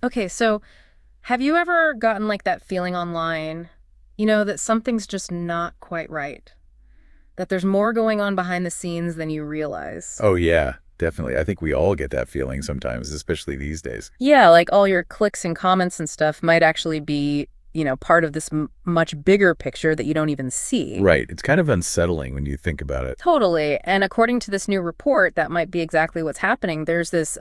Okay, so have you ever gotten like that feeling online, that something's just not quite right? That there's more going on behind the scenes than you realize? Oh, yeah, definitely. I think we all get that feeling sometimes, especially these days. Yeah, like all your clicks and comments and stuff might actually be, part of this much bigger picture that you don't even see. Right. It's kind of unsettling when you think about it. Totally. And according to this new report, that might be exactly what's happening. There's this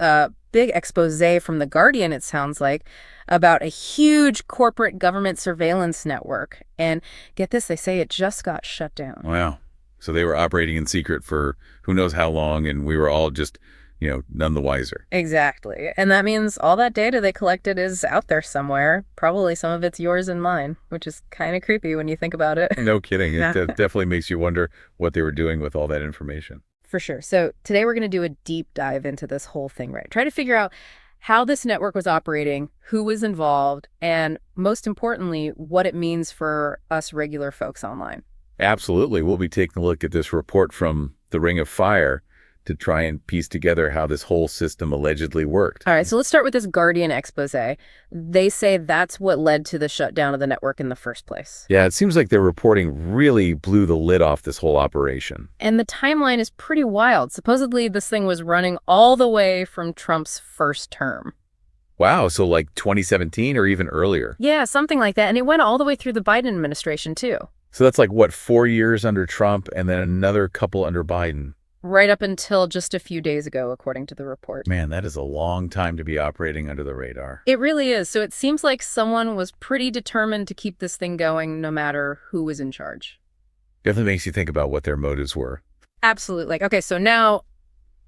big expose from The Guardian, it sounds like, about a huge corporate government surveillance network. And get this, they say it just got shut down. Wow. So they were operating in secret for who knows how long, and we were all just, none the wiser. Exactly. And that means all that data they collected is out there somewhere. Probably some of it's yours and mine, which is kind of creepy when you think about it. No kidding. It definitely makes you wonder what they were doing with all that information. For sure. So today we're going to do a deep dive into this whole thing, right? Try to figure out how this network was operating, who was involved, and most importantly, what it means for us regular folks online. Absolutely. We'll be taking a look at this report from the Ring of Fire to try and piece together how this whole system allegedly worked. All right, so let's start with this Guardian expose. They say that's what led to the shutdown of the network in the first place. Yeah, it seems like their reporting really blew the lid off this whole operation. And the timeline is pretty wild. Supposedly, this thing was running all the way from Trump's first term. Wow, so like 2017 or even earlier. Yeah, something like that. And it went all the way through the Biden administration, too. So that's like, what, 4 years under Trump and then another couple under Biden? Right up until just a few days ago, according to the report. Man, that is a long time to be operating under the radar. It really is. So it seems like someone was pretty determined to keep this thing going no matter who was in charge. Definitely makes you think about what their motives were. Absolutely. Like, okay, so now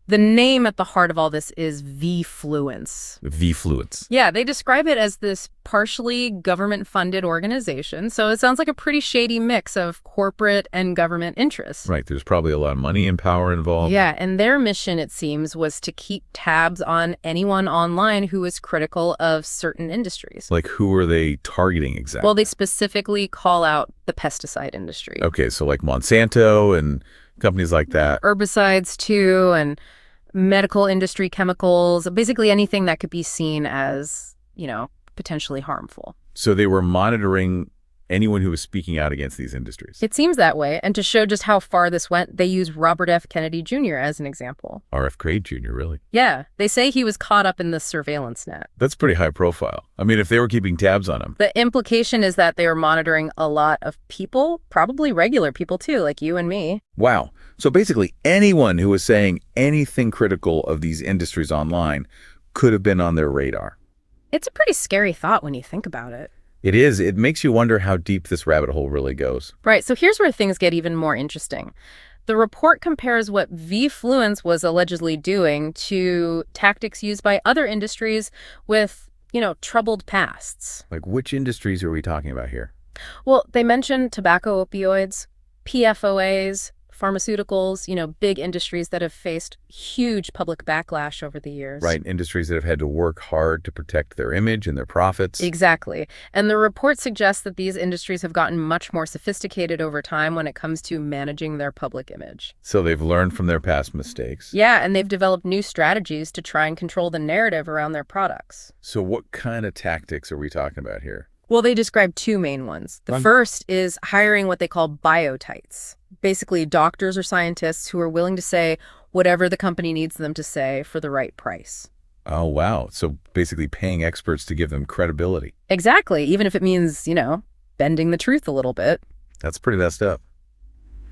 the name at the heart of all this is V-Fluence. V-Fluence. Yeah, they describe it as this partially government-funded organization. So it sounds like a pretty shady mix of corporate and government interests. Right, there's probably a lot of money and power involved. Yeah, and their mission, it seems, was to keep tabs on anyone online who was critical of certain industries. Like, who are they targeting exactly? Well, they specifically call out the pesticide industry. Okay, so like Monsanto and companies like that. Herbicides, too, and medical industry chemicals, basically anything that could be seen as, potentially harmful. So they were monitoring anyone who was speaking out against these industries. It seems that way. And to show just how far this went, they use Robert F. Kennedy Jr. as an example. RF Grade Jr., really? Yeah, they say he was caught up in the surveillance net. That's pretty high profile. I mean, if they were keeping tabs on him. The implication is that they were monitoring a lot of people, probably regular people too, like you and me. Wow. So basically anyone who was saying anything critical of these industries online could have been on their radar. It's a pretty scary thought when you think about it. It is. It makes you wonder how deep this rabbit hole really goes. Right, so here's where things get even more interesting. The report compares what V-Fluence was allegedly doing to tactics used by other industries with, troubled pasts. Like, which industries are we talking about here? Well, they mentioned tobacco opioids, PFOAs, pharmaceuticals, big industries that have faced huge public backlash over the years. Right, industries that have had to work hard to protect their image and their profits. Exactly. And the report suggests that these industries have gotten much more sophisticated over time when it comes to managing their public image. So they've learned from their past mistakes. Yeah, and they've developed new strategies to try and control the narrative around their products. So what kind of tactics are we talking about here? Well, they describe two main ones. The first is hiring what they call biotites, basically doctors or scientists who are willing to say whatever the company needs them to say for the right price. Oh, wow. So basically paying experts to give them credibility. Exactly, even if it means, bending the truth a little bit. That's pretty messed up.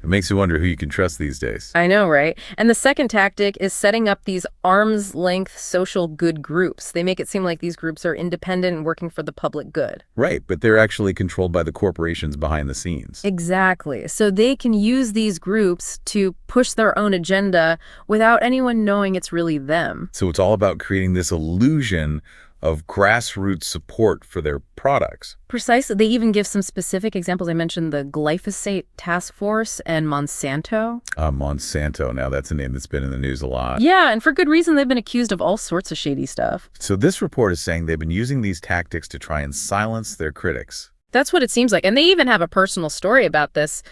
It makes you wonder who you can trust these days. I know, right? And the second tactic is setting up these arm's-length social good groups. They make it seem like these groups are independent and working for the public good. Right, but they're actually controlled by the corporations behind the scenes. Exactly. So they can use these groups to push their own agenda without anyone knowing it's really them. So it's all about creating this illusion of grassroots support for their products. Precisely. They even give some specific examples. I mentioned the glyphosate task force and Monsanto. Monsanto. Now, that's a name that's been in the news a lot. Yeah, and for good reason. They've been accused of all sorts of shady stuff. So this report is saying they've been using these tactics to try and silence their critics. That's what it seems like. And they even have a personal story about this.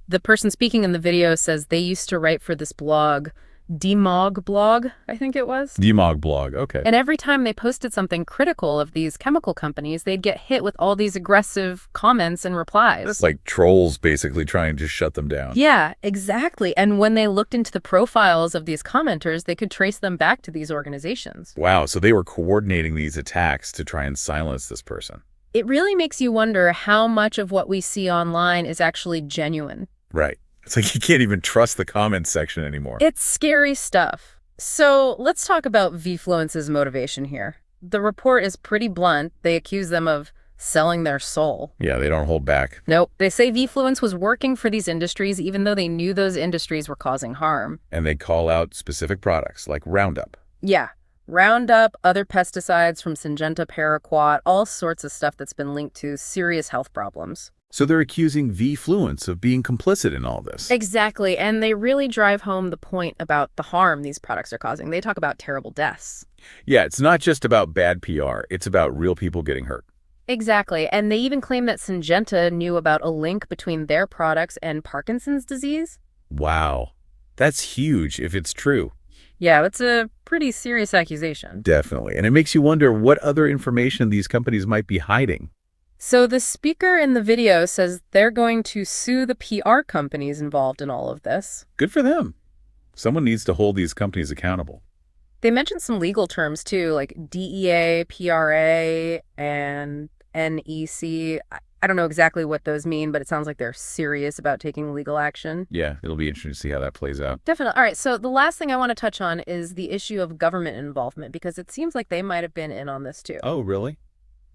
The person speaking in the video says they used to write for this blog Demog blog, I think it was. Demog blog. Okay. And every time they posted something critical of these chemical companies, they'd get hit with all these aggressive comments and replies. That's like trolls basically trying to shut them down. Yeah, exactly. And when they looked into the profiles of these commenters, they could trace them back to these organizations. Wow. So they were coordinating these attacks to try and silence this person. It really makes you wonder how much of what we see online is actually genuine. Right. It's like you can't even trust the comments section anymore. It's scary stuff. So let's talk about Vfluence's motivation here. The report is pretty blunt. They accuse them of selling their soul. Yeah, they don't hold back. Nope. They say Vfluence was working for these industries even though they knew those industries were causing harm. And they call out specific products like Roundup. Yeah. Roundup, other pesticides from Syngenta paraquat, all sorts of stuff that's been linked to serious health problems. So they're accusing Vfluence of being complicit in all this. Exactly, and they really drive home the point about the harm these products are causing. They talk about terrible deaths. Yeah, it's not just about bad PR. It's about real people getting hurt. Exactly, and they even claim that Syngenta knew about a link between their products and Parkinson's disease. Wow. That's huge if it's true. Yeah, it's a pretty serious accusation. Definitely. And it makes you wonder what other information these companies might be hiding. So the speaker in the video says they're going to sue the PR companies involved in all of this. Good for them. Someone needs to hold these companies accountable. They mentioned some legal terms too, like DEA, PRA, and NEC. I don't know exactly what those mean, but it sounds like they're serious about taking legal action. Yeah, it'll be interesting to see how that plays out. Definitely. All right, so the last thing I want to touch on is the issue of government involvement, because it seems like they might have been in on this too. Oh, really?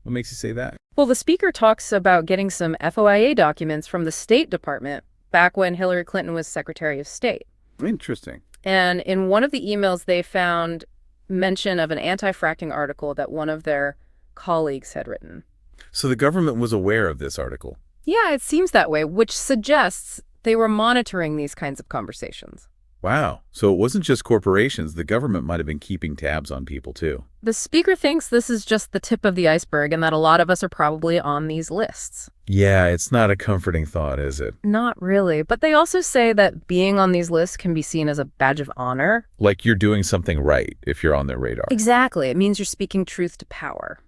What makes you say that? Well, the speaker talks about getting some FOIA documents from the State Department back when Hillary Clinton was Secretary of State. Interesting. And in one of the emails, they found mention of an anti-fracking article that one of their colleagues had written. So the government was aware of this article. Yeah, it seems that way, which suggests they were monitoring these kinds of conversations. Wow. So it wasn't just corporations. The government might have been keeping tabs on people, too. The speaker thinks this is just the tip of the iceberg and that a lot of us are probably on these lists. Yeah, it's not a comforting thought, is it? Not really. But they also say that being on these lists can be seen as a badge of honor. Like you're doing something right if you're on their radar. Exactly. It means you're speaking truth to power.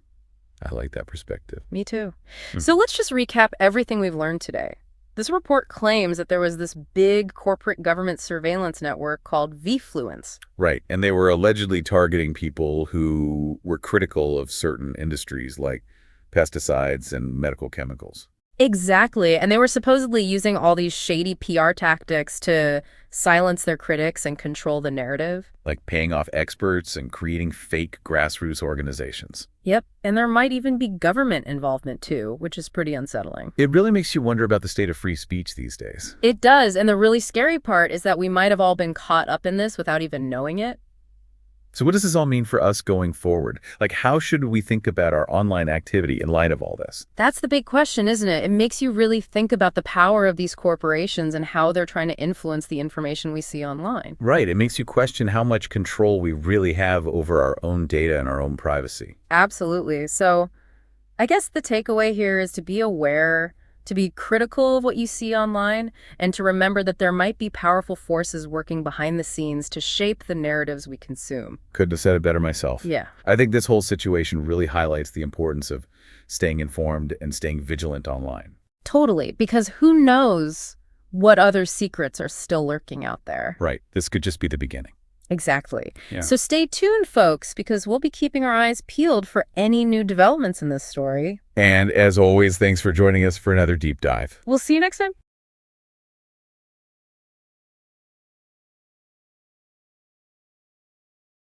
I like that perspective. Me too. So let's just recap everything we've learned today. This report claims that there was this big corporate government surveillance network called Vfluence. Right. And they were allegedly targeting people who were critical of certain industries like pesticides and medical chemicals. Exactly. And they were supposedly using all these shady PR tactics to silence their critics and control the narrative. Like paying off experts and creating fake grassroots organizations. Yep. And there might even be government involvement too, which is pretty unsettling. It really makes you wonder about the state of free speech these days. It does. And the really scary part is that we might have all been caught up in this without even knowing it. So what does this all mean for us going forward? Like, how should we think about our online activity in light of all this? That's the big question, isn't it? It makes you really think about the power of these corporations and how they're trying to influence the information we see online. Right. It makes you question how much control we really have over our own data and our own privacy. Absolutely. So I guess the takeaway here is to be aware, to be critical of what you see online, and to remember that there might be powerful forces working behind the scenes to shape the narratives we consume. Couldn't have said it better myself. Yeah. I think this whole situation really highlights the importance of staying informed and staying vigilant online. Totally, because who knows what other secrets are still lurking out there. Right. This could just be the beginning. Exactly. Yeah. So stay tuned, folks, because we'll be keeping our eyes peeled for any new developments in this story. And as always, thanks for joining us for another deep dive. We'll see you next time.